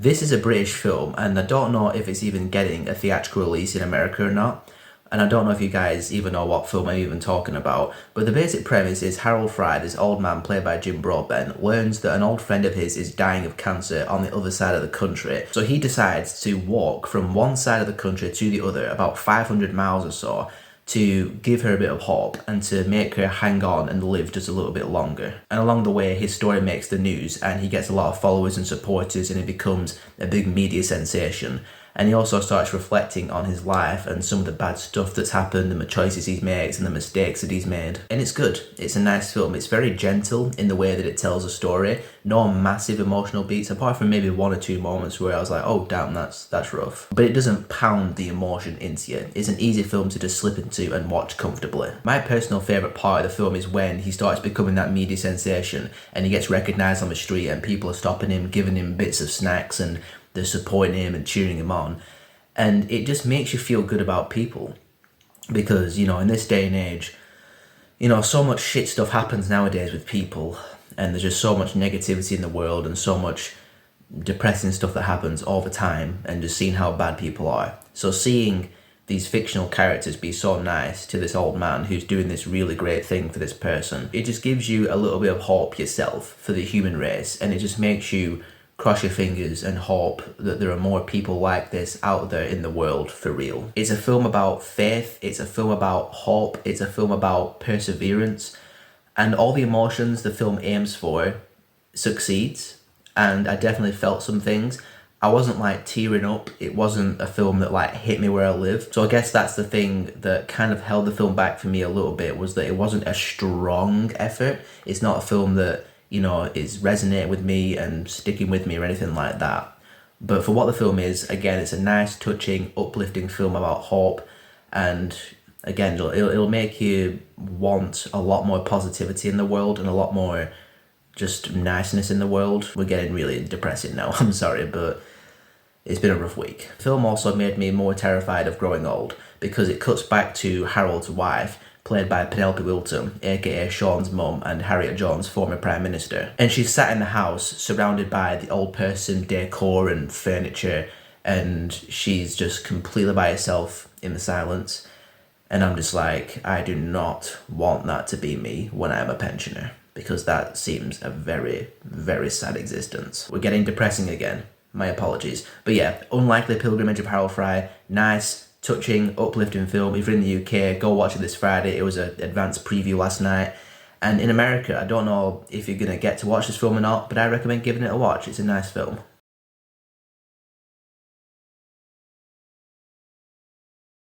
This is a British film, and I don't know if it's even getting a theatrical release in America or not. And I don't know if you guys even know what film I'm even talking about. But the basic premise is Harold Fry, this old man played by Jim Broadbent, learns that an old friend of his is dying of cancer on the other side of the country. So he decides to walk from one side of the country to the other, about 500 miles or so, to give her a bit of hope and to make her hang on and live just a little bit longer. And along the way, his story makes the news and he gets a lot of followers and supporters and he becomes a big media sensation. And he also starts reflecting on his life and some of the bad stuff that's happened and the choices he's made and the mistakes that he's made. And it's good. It's a nice film. It's very gentle in the way that it tells a story. No massive emotional beats, apart from maybe one or two moments where I was like, oh damn, that's rough. But it doesn't pound the emotion into you. It's an easy film to just slip into and watch comfortably. My personal favourite part of the film is when he starts becoming that media sensation and he gets recognised on the street and people are stopping him, giving him bits of snacks and they're supporting him and cheering him on. And it just makes you feel good about people. Because, in this day and age, so much shit stuff happens nowadays with people. And there's just so much negativity in the world and so much depressing stuff that happens all the time. And just seeing how bad people are. So seeing these fictional characters be so nice to this old man who's doing this really great thing for this person, it just gives you a little bit of hope yourself for the human race. And it just makes you cross your fingers and hope that there are more people like this out there in the world for real. It's a film about faith, it's a film about hope, it's a film about perseverance, and all the emotions the film aims for succeeds. And I definitely felt some things. I wasn't like tearing up. It wasn't a film that like hit me where I live. So I guess that's the thing that kind of held the film back for me a little bit, was that it wasn't a strong effort. It's not a film that is resonating with me and sticking with me or anything like that. But for what the film is, again, it's a nice, touching, uplifting film about hope. And again, it'll make you want a lot more positivity in the world and a lot more just niceness in the world. We're getting really depressing now, I'm sorry, but it's been a rough week. The film also made me more terrified of growing old because it cuts back to Harold's wife, played by Penelope Wilton, aka Sean's mum and Harriet Jones' former Prime Minister. And she's sat in the house surrounded by the old person decor and furniture, and she's just completely by herself in the silence. And I'm just like, I do not want that to be me when I am a pensioner, because that seems a very, very sad existence. We're getting depressing again. My apologies. But yeah, Unlikely Pilgrimage of Harold Fry, nice, touching, uplifting film. If you're in the UK, go watch it this Friday. It was an advanced preview last night. And in America, I don't know if you're going to get to watch this film or not, but I recommend giving it a watch. It's a nice film.